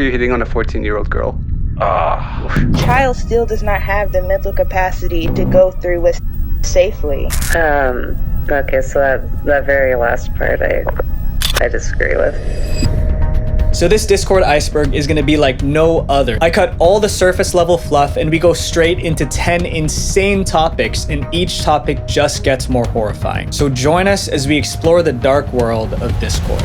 you're hitting on a 14-year-old girl. Child still does not have the mental capacity to go through with safely. Okay, so that very last part I disagree with. So this Discord iceberg is gonna be like no other. I cut all the surface level fluff and we go straight into 10 insane topics, and each topic just gets more horrifying. So join us as we explore the dark world of Discord.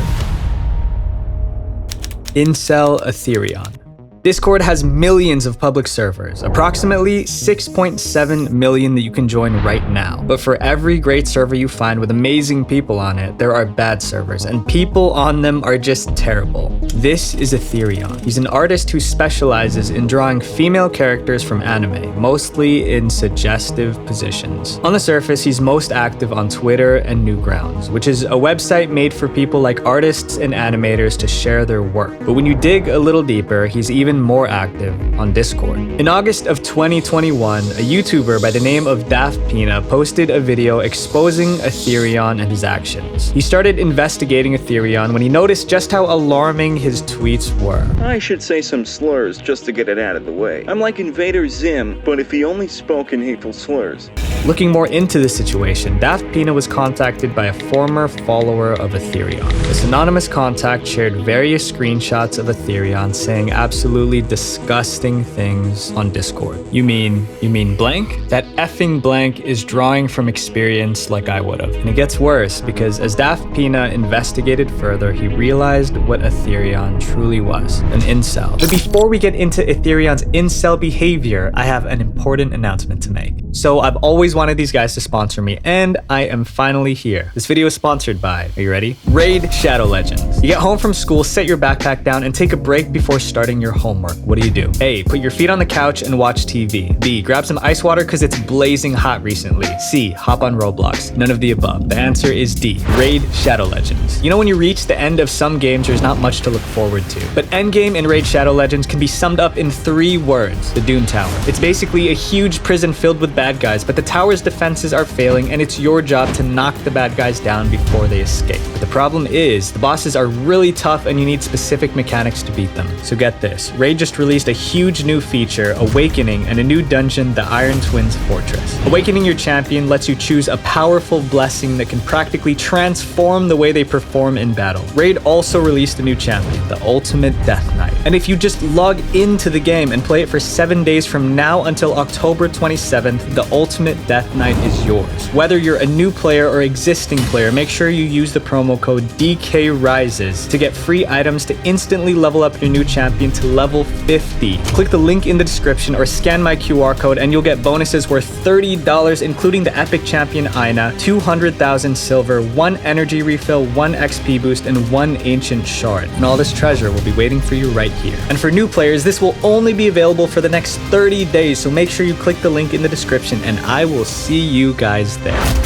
Incel Aetherion. Discord has millions of public servers, approximately 6.7 million that you can join right now. But for every great server you find with amazing people on it, there are bad servers, and people on them are just terrible. This is Aetherion. He's an artist who specializes in drawing female characters from anime, mostly in suggestive positions. On the surface, he's most active on Twitter and Newgrounds, which is a website made for people like artists and animators to share their work. But when you dig a little deeper, he's even more active on Discord. In August of 2021, a YouTuber by the name of Daft Pina posted a video exposing Aetherion and his actions. He started investigating Aetherion when he noticed just how alarming his tweets were. I should say some slurs just to get it out of the way. I'm like Invader Zim, but if he only spoke in hateful slurs. Looking more into the situation, Daft Pina was contacted by a former follower of Aetherion. This anonymous contact shared various screenshots of Aetherion saying absolutely disgusting things on Discord. You mean blank? That effing blank is drawing from experience like I would have. And it gets worse because as Daft Pina investigated further, he realized what Aetherion truly was, an incel. But before we get into Aetherion's incel behavior, I have an important announcement to make. So I've always wanted these guys to sponsor me, and I am finally here. This video is sponsored by, are you ready? Raid Shadow Legends. You get home from school, set your backpack down, and take a break before starting your homework. What do? A, put your feet on the couch and watch TV. B, grab some ice water because it's blazing hot recently. C, hop on Roblox. None of the above. The answer is D, Raid Shadow Legends. You know when you reach the end of some games, there's not much to look forward to. But endgame in Raid Shadow Legends can be summed up in 3 words, the Doom Tower. It's basically a huge prison filled with bad guys, but the tower's defenses are failing and it's your job to knock the bad guys down before they escape. But the problem is, the bosses are really tough and you need specific mechanics to beat them. So get this, Raid just released a huge new feature, Awakening, and a new dungeon, the Iron Twins Fortress. Awakening your champion lets you choose a powerful blessing that can practically transform the way they perform in battle. Raid also released a new champion, the Ultimate Death Knight. And if you just log into the game and play it for 7 days from now until October 27th, the Ultimate Death Knight is yours. Whether you're a new player or existing player, make sure you use the promo code DKRISES to get free items to instantly level up your new champion to level 50. Click the link in the description or scan my QR code and you'll get bonuses worth $30, including the epic champion Aina, 200,000 silver, 1 energy refill, 1 XP boost, and 1 ancient shard. And all this treasure will be waiting for you right here. And for new players, this will only be available for the next 30 days, so make sure you click the link in the description and I will see you guys there.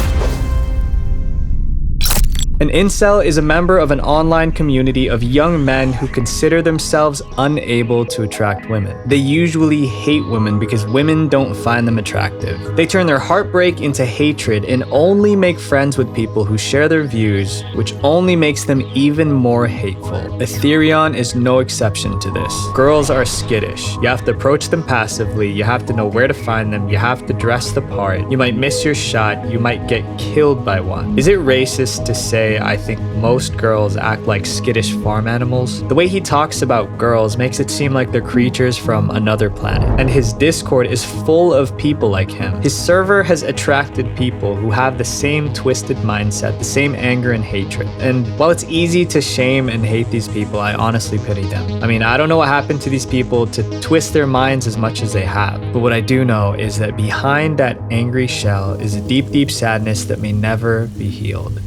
An incel is a member of an online community of young men who consider themselves unable to attract women. They usually hate women because women don't find them attractive. They turn their heartbreak into hatred and only make friends with people who share their views, which only makes them even more hateful. Aetherion is no exception to this. Girls are skittish. You have to approach them passively, you have to know where to find them, you have to dress the part, you might miss your shot, you might get killed by one. Is it racist to say I think most girls act like skittish farm animals? The way he talks about girls makes it seem like they're creatures from another planet. And his Discord is full of people like him. His server has attracted people who have the same twisted mindset, the same anger and hatred. And while it's easy to shame and hate these people, I honestly pity them. I mean, I don't know what happened to these people to twist their minds as much as they have. But what I do know is that behind that angry shell is a deep, deep sadness that may never be healed.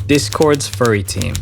Discord's Furry team.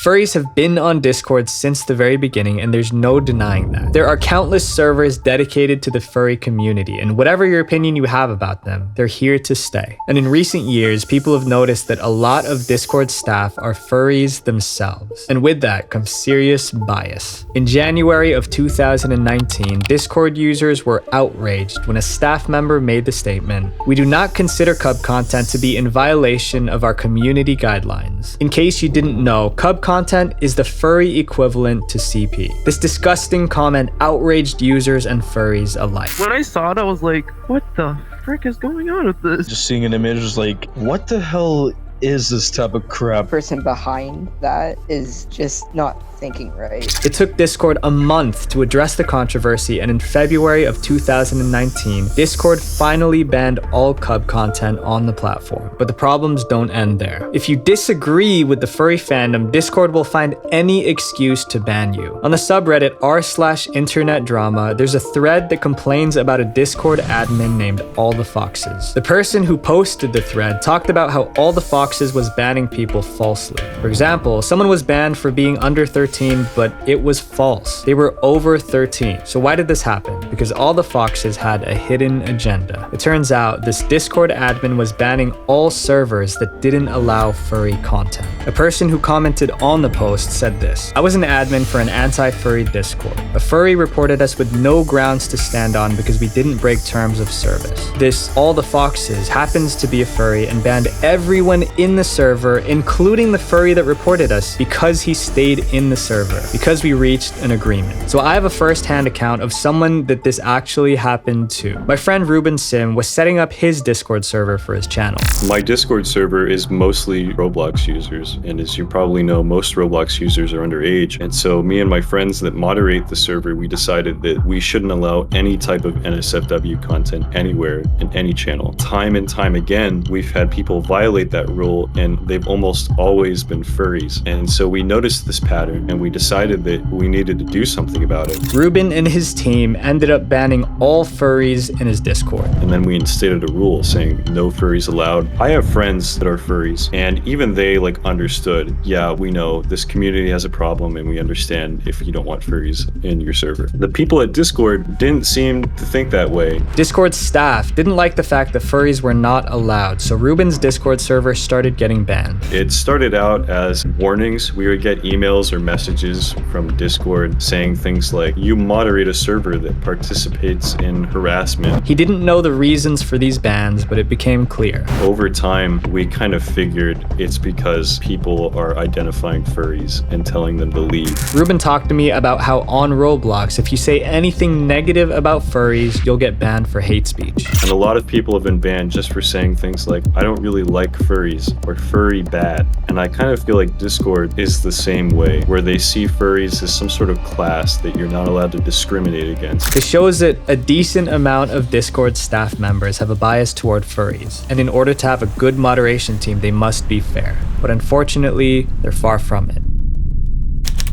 Furries have been on Discord since the very beginning, and there's no denying that. There are countless servers dedicated to the furry community, and whatever your opinion you have about them, they're here to stay. And in recent years, people have noticed that a lot of Discord staff are furries themselves. And with that comes serious bias. In January of 2019, Discord users were outraged when a staff member made the statement, "We do not consider cub content to be in violation of our community guidelines. In case you didn't know, cub content is the furry equivalent to CP. This disgusting comment outraged users and furries alike. When I saw it, I was like, what the frick is going on with this? Just seeing an image was like, what the hell is this type of crap? The person behind that is just not thinking right. It took Discord a month to address the controversy, and in February of 2019, Discord finally banned all cub content on the platform. But the problems don't end there. If you disagree with the furry fandom, Discord will find any excuse to ban you. On the subreddit r/internet drama, there's a thread that complains about a Discord admin named All the Foxes. The person who posted the thread talked about how All the Foxes was banning people falsely. For example, someone was banned for being under 13, but it was false. They were over 13. So why did this happen? Because All the Foxes had a hidden agenda. It turns out this Discord admin was banning all servers that didn't allow furry content. A person who commented on the post said this: "I was an admin for an anti-furry Discord. A furry reported us with no grounds to stand on because we didn't break terms of service. This All the Foxes happens to be a furry and banned everyone in the server, including the furry that reported us, because he stayed in the server, because we reached an agreement." So I have a first-hand account of someone that this actually happened to. My friend Ruben Sim was setting up his Discord server for his channel. My Discord server is mostly Roblox users, and as you probably know, most Roblox users are underage, and so me and my friends that moderate the server, we decided that we shouldn't allow any type of NSFW content anywhere in any channel. Time and time again, we've had people violate that rule, and they've almost always been furries, and so we noticed this pattern, and we decided that we needed to do something about it. Ruben and his team ended up banning all furries in his Discord. And then we instated a rule saying no furries allowed. I have friends that are furries, and even they understood, yeah, we know this community has a problem and we understand if you don't want furries in your server. The people at Discord didn't seem to think that way. Discord staff didn't like the fact that furries were not allowed, so Ruben's Discord server started getting banned. It started out as warnings. We would get emails or messages from Discord saying things like, you moderate a server that participates in harassment. He didn't know the reasons for these bans, but it became clear. Over time, we kind of figured it's because people are identifying furries and telling them to leave. Ruben talked to me about how on Roblox, if you say anything negative about furries, you'll get banned for hate speech. And a lot of people have been banned just for saying things like, I don't really like furries, or furry bad. And I kind of feel like Discord is the same way, where they see furries as some sort of class that you're not allowed to discriminate against. This shows that a decent amount of Discord staff members have a bias toward furries, and in order to have a good moderation team, they must be fair. But unfortunately, they're far from it.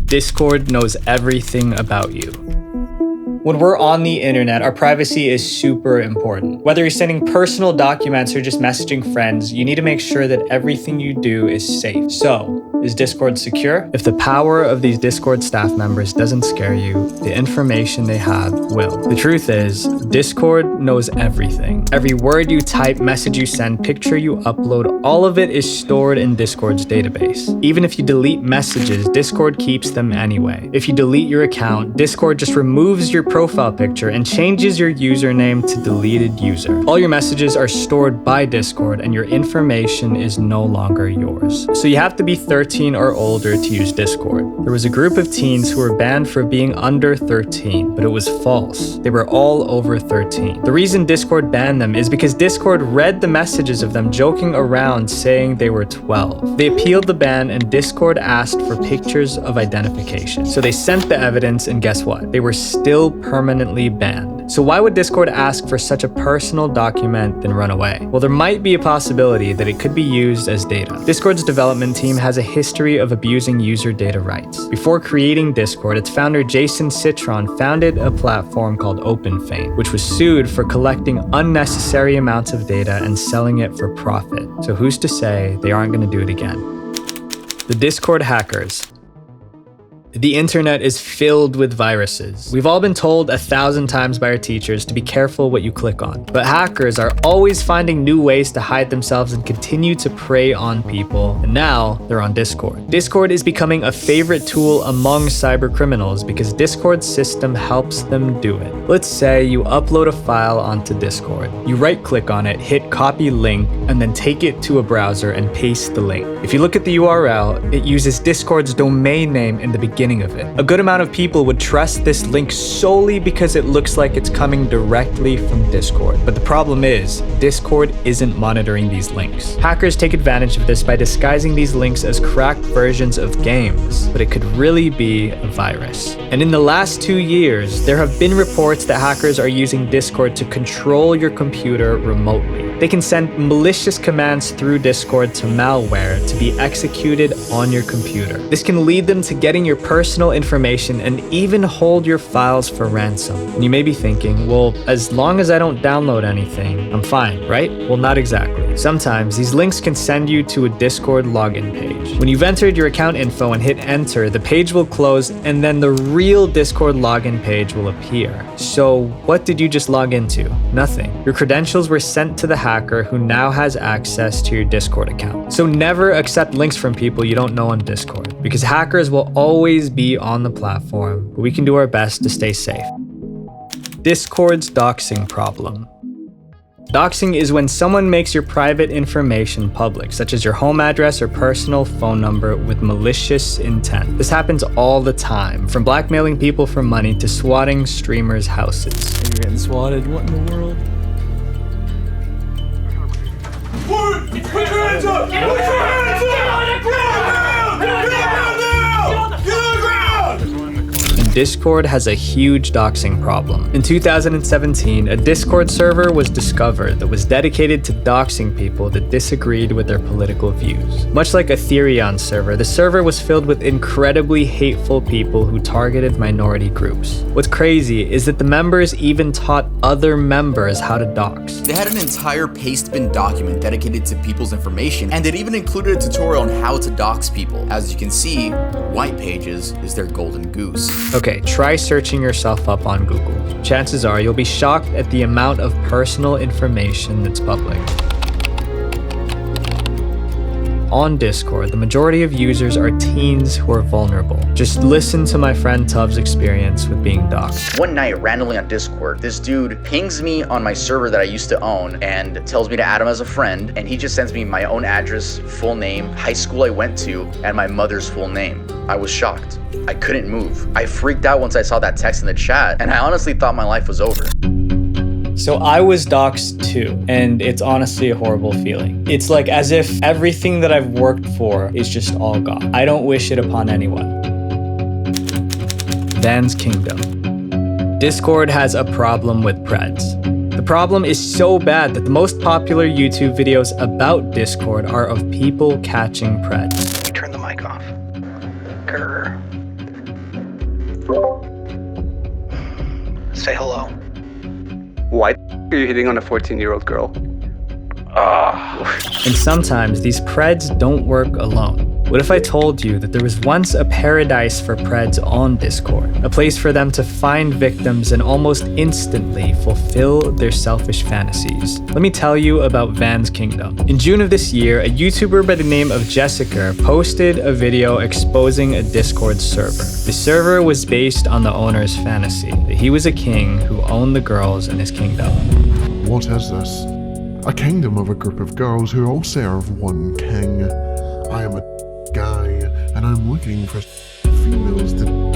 Discord knows everything about you. When we're on the internet, our privacy is super important. Whether you're sending personal documents or just messaging friends, you need to make sure that everything you do is safe. So, is Discord secure? If the power of these Discord staff members doesn't scare you, the information they have will. The truth is, Discord knows everything. Every word you type, message you send, picture you upload, all of it is stored in Discord's database. Even if you delete messages, Discord keeps them anyway. If you delete your account, Discord just removes your profile picture and changes your username to deleted user. All your messages are stored by Discord and your information is no longer yours. So you have to be 13 or older to use Discord. There was a group of teens who were banned for being under 13, but it was false. They were all over 13. The reason Discord banned them is because Discord read the messages of them joking around saying they were 12. They appealed the ban and Discord asked for pictures of identification. So they sent the evidence and guess what? They were still permanently banned. So why would Discord ask for such a personal document then run away? Well, there might be a possibility that it could be used as data. Discord's development team has a history of abusing user data rights. Before creating Discord, its founder Jason Citron founded a platform called OpenFeign, which was sued for collecting unnecessary amounts of data and selling it for profit. So who's to say they aren't going to do it again? The Discord hackers. The internet is filled with viruses. We've all been told 1,000 times by our teachers to be careful what you click on. But hackers are always finding new ways to hide themselves and continue to prey on people. And now they're on Discord. Discord is becoming a favorite tool among cyber criminals because Discord's system helps them do it. Let's say you upload a file onto Discord. You right-click on it, hit copy link, and then take it to a browser and paste the link. If you look at the URL, it uses Discord's domain name in the beginning of it. A good amount of people would trust this link solely because it looks like it's coming directly from Discord. But the problem is, Discord isn't monitoring these links. Hackers take advantage of this by disguising these links as cracked versions of games, but it could really be a virus. And in the last 2 years, there have been reports that hackers are using Discord to control your computer remotely. They can send malicious commands through Discord to malware to be executed on your computer. This can lead them to getting your personal information and even hold your files for ransom. And you may be thinking, well, as long as I don't download anything, I'm fine, right? Well, not exactly. Sometimes these links can send you to a Discord login page. When you've entered your account info and hit enter, the page will close and then the real Discord login page will appear. So what did you just log into? Nothing. Your credentials were sent to the hacker who now has access to your Discord account. So never accept links from people you don't know on Discord because hackers will always be on the platform, but we can do our best to stay safe. Discord's doxing problem. Doxing is when someone makes your private information public, such as your home address or personal phone number with malicious intent. This happens all the time, from blackmailing people for money to swatting streamers' houses. You're getting swatted? What in the world? Put your hands up! Get on the ground! Get on the ground! Get on the ground now! Get on the ground! And Discord has a huge doxing problem. In 2017, a Discord server was discovered that was dedicated to doxing people that disagreed with their political views. Much like Aetherion server, the server was filled with incredibly hateful people who targeted minority groups. What's crazy is that the members even taught other members how to dox. They had an entire pastebin document dedicated to people's information, and it even included a tutorial on how to dox people. As you can see, white pages is their golden goose. Okay, try searching yourself up on Google. Chances are you'll be shocked at the amount of personal information that's public. On Discord, the majority of users are teens who are vulnerable. Just listen to my friend Tuv's experience with being doxxed. One night, randomly on Discord, this dude pings me on my server that I used to own and tells me to add him as a friend, and he just sends me my own address, full name, high school I went to, and my mother's full name. I was shocked. I couldn't move. I freaked out once I saw that text in the chat, and I honestly thought my life was over. So I was doxxed too, and it's honestly a horrible feeling. It's like as if everything that I've worked for is just all gone. I don't wish it upon anyone. Van's Kingdom. Discord has a problem with Preds. The problem is so bad that the most popular YouTube videos about Discord are of people catching Preds. Turn the mic off. Grr. Say hello. Why are you hitting on a 14-year-old girl? And sometimes these Preds don't work alone. What if I told you that there was once a paradise for Preds on Discord? A place for them to find victims and almost instantly fulfill their selfish fantasies. Let me tell you about Van's Kingdom. In June of this year, a YouTuber by the name of Jessica posted a video exposing a Discord server. The server was based on the owner's fantasy that he was a king who owned the girls in his kingdom. What is this? A kingdom of a group of girls who all serve one king. I am a guy, and I'm looking for females to know.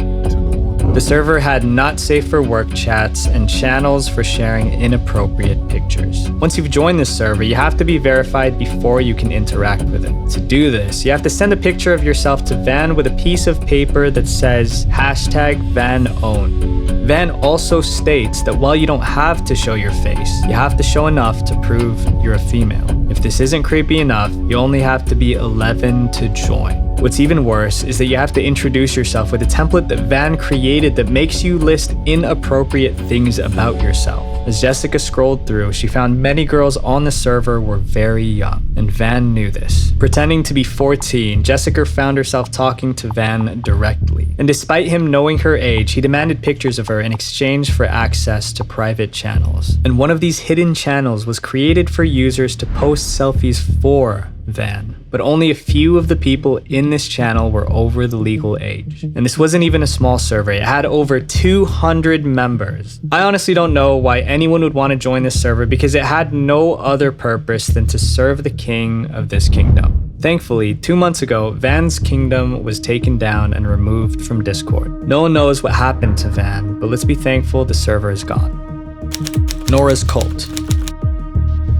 The server had not safe for work chats and channels for sharing inappropriate pictures. Once you've joined the server, you have to be verified before you can interact with it. To do this, you have to send a picture of yourself to Van with a piece of paper that says #VanOwn. Van also states that while you don't have to show your face, you have to show enough to prove you're a female. If this isn't creepy enough, you only have to be 11 to join. What's even worse is that you have to introduce yourself with a template that Van created that makes you list inappropriate things about yourself. As Jessica scrolled through, she found many girls on the server were very young, and Van knew this. Pretending to be 14, Jessica found herself talking to Van directly. Furry. And despite him knowing her age, he demanded pictures of her in exchange for access to private channels. And one of these hidden channels was created for users to post selfies for Van. But only a few of the people in this channel were over the legal age. And this wasn't even a small server, it had over 200 members. I honestly don't know why anyone would want to join this server because it had no other purpose than to serve the king of this kingdom. Thankfully, 2 months ago, Van's kingdom was taken down and removed from Discord. No one knows what happened to Van, but let's be thankful the server is gone. Nora's cult.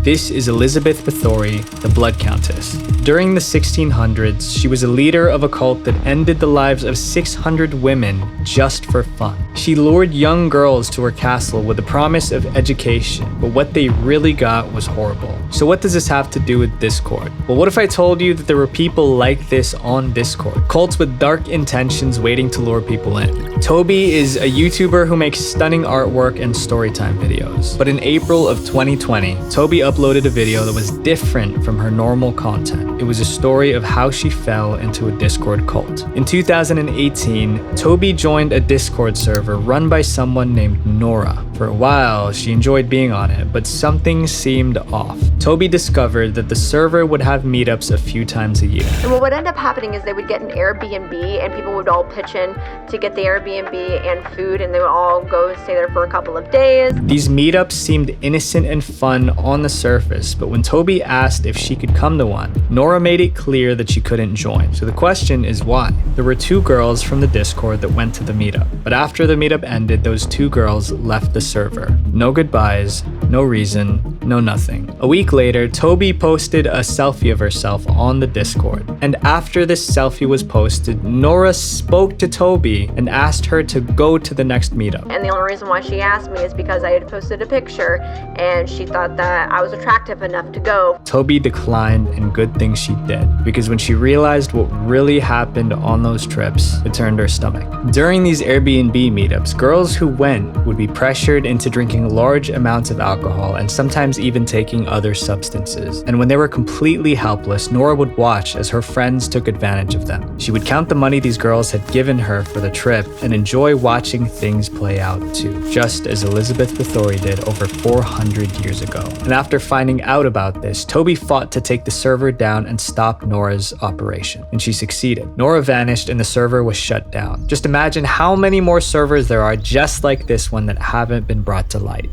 This is Elizabeth Bathory, the Blood Countess. During the 1600s, she was a leader of a cult that ended the lives of 600 women just for fun. She lured young girls to her castle with the promise of education, but what they really got was horrible. So what does this have to do with Discord? Well, what if I told you that there were people like this on Discord? Cults with dark intentions waiting to lure people in. Toby is a YouTuber who makes stunning artwork and storytime videos. But in April of 2020, Toby uploaded a video that was different from her normal content. It was a story of how she fell into a Discord cult. In 2018, Toby joined a Discord server run by someone named Nora. For a while, she enjoyed being on it, but something seemed off. Toby discovered that the server would have meetups a few times a year. And what would end up happening is they would get an Airbnb and people would all pitch in to get the Airbnb and food, and they would all go stay there for a couple of days. These meetups seemed innocent and fun on the surface, but when Toby asked if she could come to one, Nora made it clear that she couldn't join. So the question is why? There were 2 girls from the Discord that went to the meetup, but after the meetup ended, those 2 girls left the server. No goodbyes, no reason, no nothing. A week later, Toby posted a selfie of herself on the Discord. And after this selfie was posted, Nora spoke to Toby and asked her to go to the next meetup. And the only reason why she asked me is because I had posted a picture and she thought that I was attractive enough to go. Toby declined, and good thing she did, because when she realized what really happened on those trips, it turned her stomach. During these Airbnb meetups, girls who went would be pressured into drinking large amounts of alcohol and sometimes even taking other substances. And when they were completely helpless, Nora would watch as her friends took advantage of them. She would count the money these girls had given her for the trip and enjoy watching things play out too, just as Elizabeth Bathory did over 400 years ago. And after finding out about this, Toby fought to take the server down and stop Nora's operation, and she succeeded. Nora vanished and the server was shut down. Just imagine how many more servers there are just like this one that haven't been brought to light.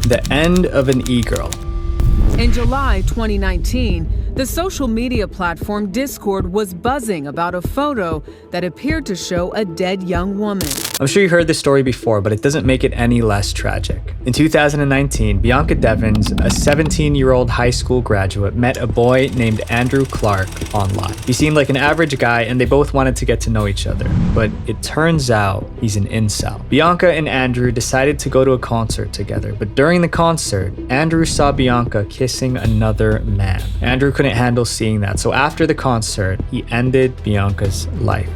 The end of an e-girl. In July 2019, the social media platform Discord was buzzing about a photo that appeared to show a dead young woman. I'm sure you heard this story before, but it doesn't make it any less tragic. In 2019, Bianca Devins, a 17-year-old high school graduate, met a boy named Andrew Clark online. He seemed like an average guy and they both wanted to get to know each other, but it turns out he's an incel. Bianca and Andrew decided to go to a concert together, but during the concert, Andrew saw Bianca kissing another man. Andrew couldn't handle seeing that, so after the concert, he ended Bianca's life.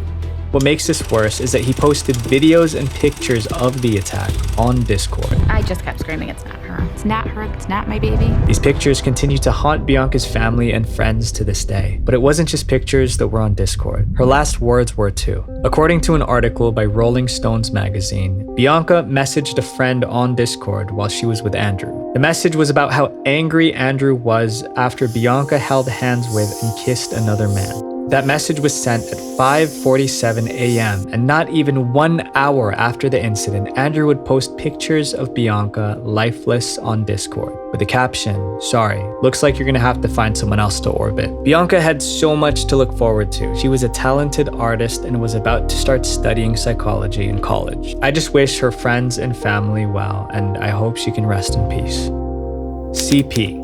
What makes this worse is that he posted videos and pictures of the attack on Discord. I just kept screaming, it's not her. It's not her. It's not my baby. These pictures continue to haunt Bianca's family and friends to this day. But it wasn't just pictures that were on Discord. Her last words were too. According to an article by Rolling Stones magazine, Bianca messaged a friend on Discord while she was with Andrew. The message was about how angry Andrew was after Bianca held hands with and kissed another man. That message was sent at 5:47 a.m. and not even 1 hour after the incident, Andrew would post pictures of Bianca lifeless on Discord with the caption, "Sorry, looks like you're gonna have to find someone else to orbit." Bianca had so much to look forward to. She was a talented artist and was about to start studying psychology in college. I just wish her friends and family well, and I hope she can rest in peace. CP.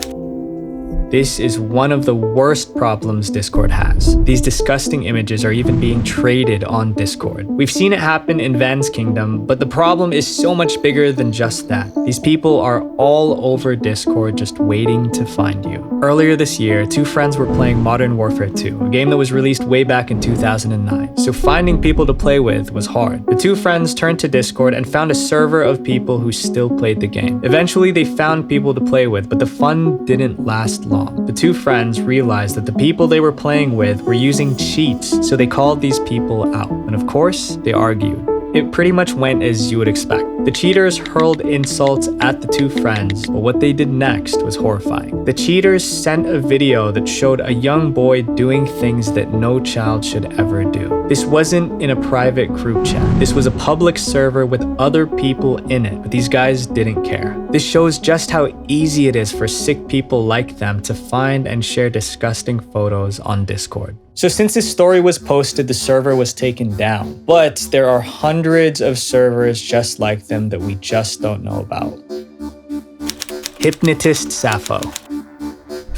This is one of the worst problems Discord has. These disgusting images are even being traded on Discord. We've seen it happen in Van's kingdom, but the problem is so much bigger than just that. These people are all over Discord just waiting to find you. Earlier this year, 2 friends were playing Modern Warfare 2, a game that was released way back in 2009. So finding people to play with was hard. The 2 friends turned to Discord and found a server of people who still played the game. Eventually, they found people to play with, but the fun didn't last long. long. The two friends realized that the people they were playing with were using cheats, so they called these people out. And of course, they argued. It pretty much went as you would expect. The cheaters hurled insults at the two friends, but what they did next was horrifying. The cheaters sent a video that showed a young boy doing things that no child should ever do. This wasn't in a private group chat. This was a public server with other people in it, but these guys didn't care. This shows just how easy it is for sick people like them to find and share disgusting photos on Discord. So since this story was posted, the server was taken down, but there are hundreds of servers just like them that we just don't know about. Hypnotist Sappho.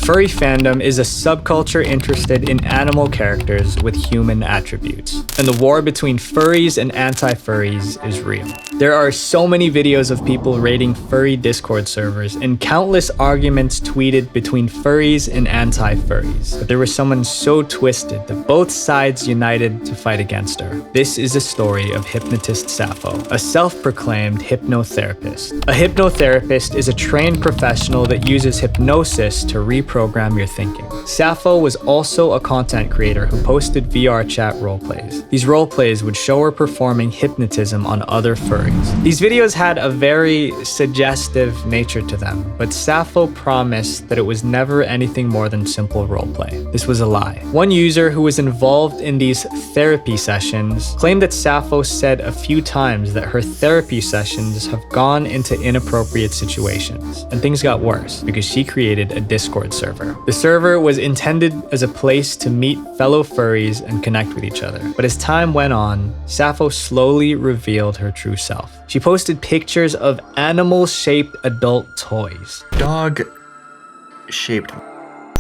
Furry fandom is a subculture interested in animal characters with human attributes, and the war between furries and anti-furries is real. There are so many videos of people raiding furry Discord servers and countless arguments tweeted between furries and anti-furries, but there was someone so twisted that both sides united to fight against her. This is a story of Hypnotist Sappho, a self-proclaimed hypnotherapist. A hypnotherapist is a trained professional that uses hypnosis to reprogram your thinking. Sappho was also a content creator who posted VR chat roleplays. These roleplays would show her performing hypnotism on other furries. These videos had a very suggestive nature to them, but Sappho promised that it was never anything more than simple roleplay. This was a lie. One user who was involved in these therapy sessions claimed that Sappho said a few times that her therapy sessions have gone into inappropriate situations, and things got worse because she created a Discord server. The server was intended as a place to meet fellow furries and connect with each other. But as time went on, Sappho slowly revealed her true self. She posted pictures of animal-shaped adult toys. Dog-shaped.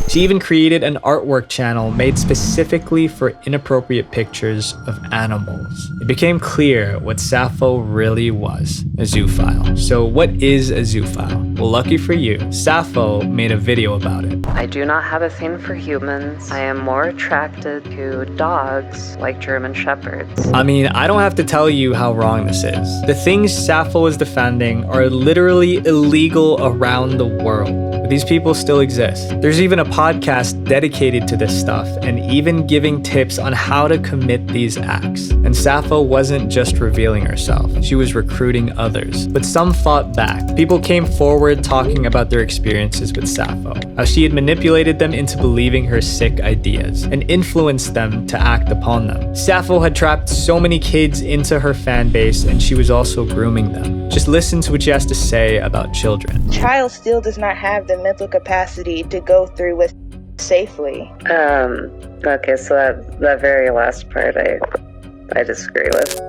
She even created an artwork channel made specifically for inappropriate pictures of animals. It became clear what Sappho really was, a zoophile. So what is a zoophile? Well, lucky for you, Sappho made a video about it. I do not have a thing for humans. I am more attracted to dogs like German Shepherds. I mean, I don't have to tell you how wrong this is. The things Sappho is defending are literally illegal around the world. But these people still exist. There's even a podcast dedicated to this stuff and even giving tips on how to commit these acts. And Sappho wasn't just revealing herself, she was recruiting others. But some fought back. People came forward talking about their experiences with Sappho, how she had manipulated them into believing her sick ideas and influenced them to act upon them. Sappho had trapped so many kids into her fan base, and she was also grooming them. Just listen to what she has to say about children. Child still does not have the mental capacity to go through with safely. Okay, so that very last part I disagree with.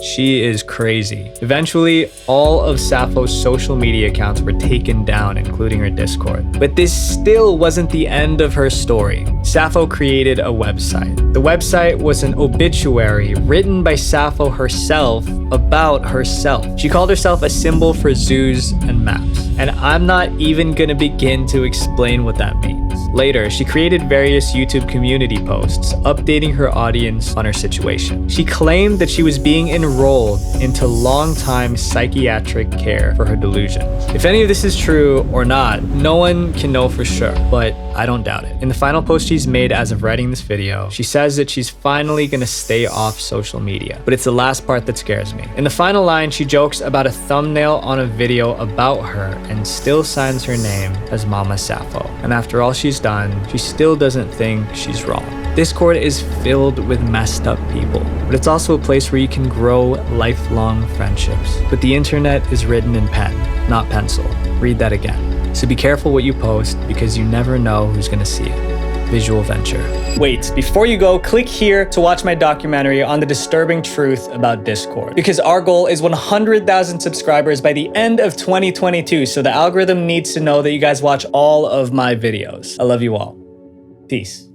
She is crazy. Eventually, all of Sappho's social media accounts were taken down, including her Discord. But this still wasn't the end of her story. Sappho created a website. The website was an obituary written by Sappho herself about herself. She called herself a symbol for zoos and maps. And I'm not even gonna begin to explain what that means. Later, she created various YouTube community posts updating her audience on her situation. She claimed that she was being enrolled into long-time psychiatric care for her delusions. If any of this is true or not, no one can know for sure, but I don't doubt it. In the final post she's made as of writing this video, she says that she's finally gonna stay off social media, but it's the last part that scares me. In the final line, she jokes about a thumbnail on a video about her and still signs her name as Mama Sappho. And after all she's done, she still doesn't think she's wrong. Discord is filled with messed up people, but it's also a place where you can grow lifelong friendships. But the internet is written in pen, not pencil. Read that again. So be careful what you post because you never know who's gonna see it. Visual venture. Wait, before you go, click here to watch my documentary on the disturbing truth about Discord. Because our goal is 100,000 subscribers by the end of 2022, so the algorithm needs to know that you guys watch all of my videos. I love you all. Peace.